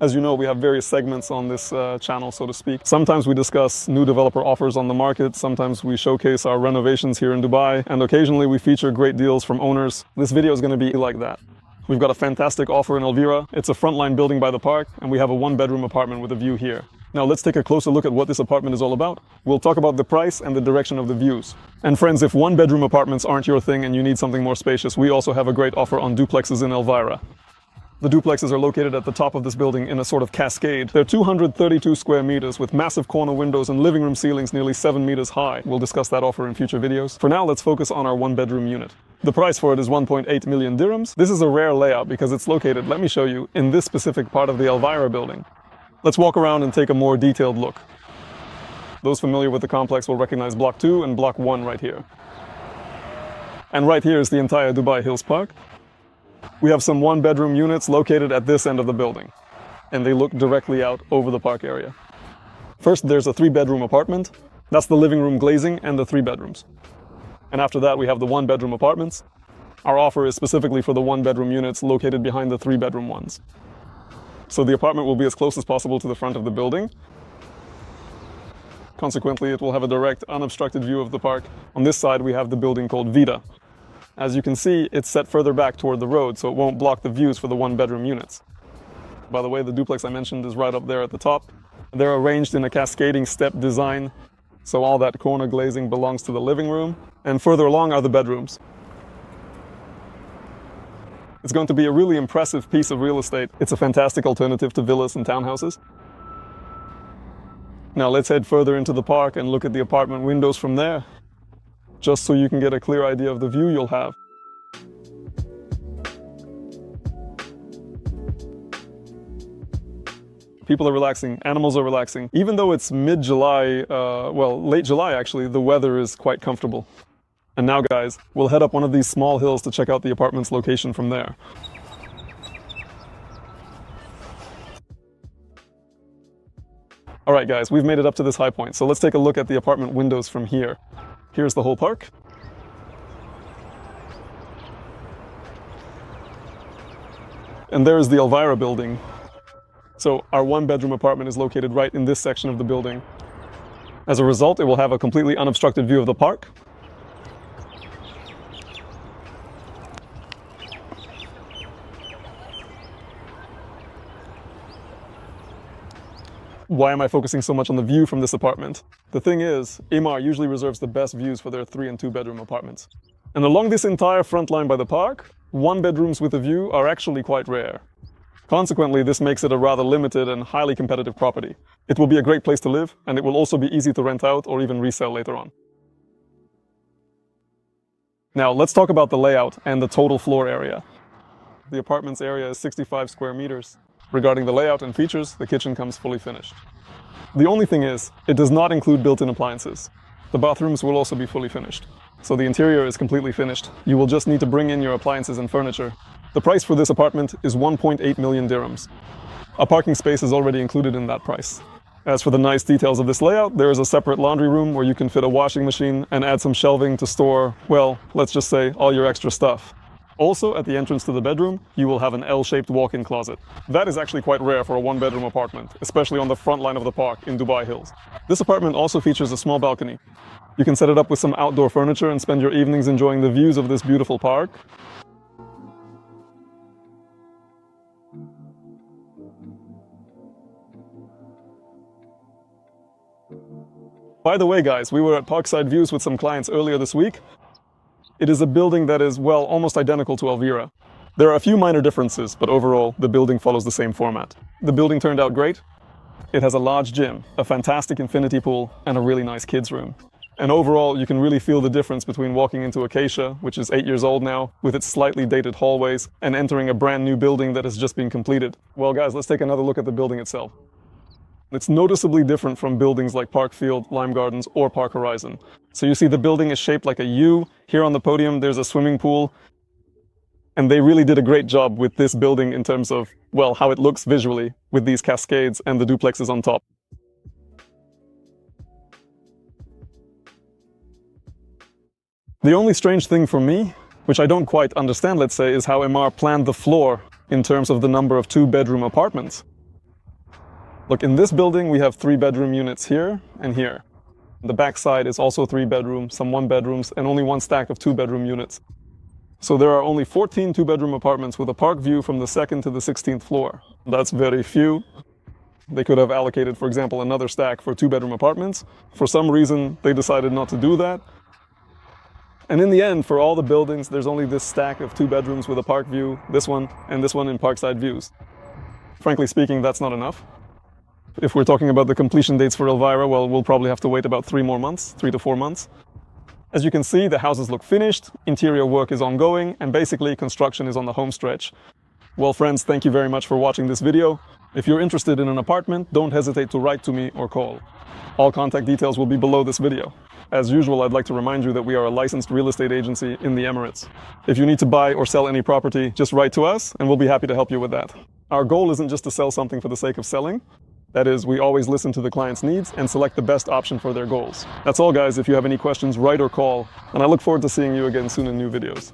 As you know, we have various segments on this channel, so to speak. Sometimes we discuss new developer offers on the market, sometimes we showcase our renovations here in Dubai, and occasionally we feature great deals from owners. This video is going to be like that. We've got a fantastic offer in Elvira. It's a frontline building by the park, and we have a one-bedroom apartment with a view here. Now let's take a closer look at what this apartment is all about. We'll talk about the price and the direction of the views. And friends, if one-bedroom apartments aren't your thing and you need something more spacious, we also have a great offer on duplexes in Alvara. The duplexes are located at the top of this building in a sort of cascade. They're 232 square meters with massive corner windows and living room ceilings nearly 7 meters high. We'll discuss that offer in future videos. For now, let's focus on our one-bedroom unit. The price for it is 1.8 million dirhams. This is a rare layout because it's located, let me show you, in this specific part of the Elvira building. Let's walk around and take a more detailed look. Those familiar with the complex will recognize Block 2 and Block 1 right here. And right here is the entire Dubai Hills Park. We have some one-bedroom units located at this end of the building, and they look directly out over the park area. First, there's a 3-bedroom apartment. That's the living room glazing and the 3 bedrooms. And after that, we have the 1-bedroom apartments. Our offer is specifically for the 1-bedroom units located behind the 3-bedroom ones. So the apartment will be as close as possible to the front of the building. Consequently, it will have a direct, unobstructed view of the park. On this side, we have the building called Vida. As you can see, it's set further back toward the road, so it won't block the views for the 1-bedroom units. By the way, the duplex I mentioned is right up there at the top. They're arranged in a cascading step design, so all that corner glazing belongs to the living room. And further along are the bedrooms. It's going to be a really impressive piece of real estate. It's a fantastic alternative to villas and townhouses. Now let's head further into the park and look at the apartment windows from there, just so you can get a clear idea of the view you'll have. People are relaxing, animals are relaxing. Even though it's mid-July, well, late July actually, the weather is quite comfortable. And now guys, we'll head up one of these small hills to check out the apartment's location from there. Alright guys, we've made it up to this high point, so let's take a look at the apartment windows from here. Here's the whole park. And there's the Alvara building. So our 1-bedroom apartment is located right in this section of the building. As a result, it will have a completely unobstructed view of the park. Why am I focusing so much on the view from this apartment? The thing is, Emaar usually reserves the best views for their 3- and 2-bedroom apartments. And along this entire front line by the park, 1-bedrooms with a view are actually quite rare. Consequently, this makes it a rather limited and highly competitive property. It will be a great place to live, and it will also be easy to rent out or even resell later on. Now, let's talk about the layout and the total floor area. The apartment's area is 65 square meters. Regarding the layout and features, the kitchen comes fully finished. The only thing is, it does not include built-in appliances. The bathrooms will also be fully finished. So the interior is completely finished. You will just need to bring in your appliances and furniture. The price for this apartment is 1.8 million dirhams. A parking space is already included in that price. As for the nice details of this layout, there is a separate laundry room where you can fit a washing machine and add some shelving to store, well, let's just say, all your extra stuff. Also, at the entrance to the bedroom, you will have an L-shaped walk-in closet. That is actually quite rare for a 1-bedroom apartment, especially on the front line of the park in Dubai Hills. This apartment also features a small balcony. You can set it up with some outdoor furniture and spend your evenings enjoying the views of this beautiful park. By the way guys, we were at Parkside Views with some clients earlier this week. It is a building that is, well, almost identical to Elvira. There are a few minor differences, but overall, the building follows the same format. The building turned out great. It has a large gym, a fantastic infinity pool, and a really nice kids' room. And overall, you can really feel the difference between walking into Acacia, which is 8 years old now, with its slightly dated hallways, and entering a brand new building that has just been completed. Well guys, let's take another look at the building itself. It's noticeably different from buildings like Parkfield, Lime Gardens, or Park Horizon. So you see the building is shaped like a U. Here on the podium, there's a swimming pool. And they really did a great job with this building in terms of, well, how it looks visually, with these cascades and the duplexes on top. The only strange thing for me, which I don't quite understand, let's say, is how Emaar planned the floor in terms of the number of 2-bedroom apartments. Look, in this building, we have 3-bedroom units here and here. The back side is also 3-bedroom, some 1-bedrooms, and only one stack of 2-bedroom units. So there are only 14 2-bedroom apartments with a park view from the 2nd to the 16th floor. That's very few. They could have allocated, for example, another stack for 2-bedroom apartments. For some reason, they decided not to do that. And in the end, for all the buildings, there's only this stack of 2 bedrooms with a park view, this one, and this one in parkside views. Frankly speaking, that's not enough. If we're talking about the completion dates for Elvira, well, we'll probably have to wait about 3 more months, 3 to 4 months. As you can see, the houses look finished, interior work is ongoing, and basically construction is on the home stretch. Well, friends, thank you very much for watching this video. If you're interested in an apartment, don't hesitate to write to me or call. All contact details will be below this video. As usual, I'd like to remind you that we are a licensed real estate agency in the Emirates. If you need to buy or sell any property, just write to us and we'll be happy to help you with that. Our goal isn't just to sell something for the sake of selling. That is, we always listen to the client's needs and select the best option for their goals. That's all, guys. If you have any questions, write or call, and I look forward to seeing you again soon in new videos.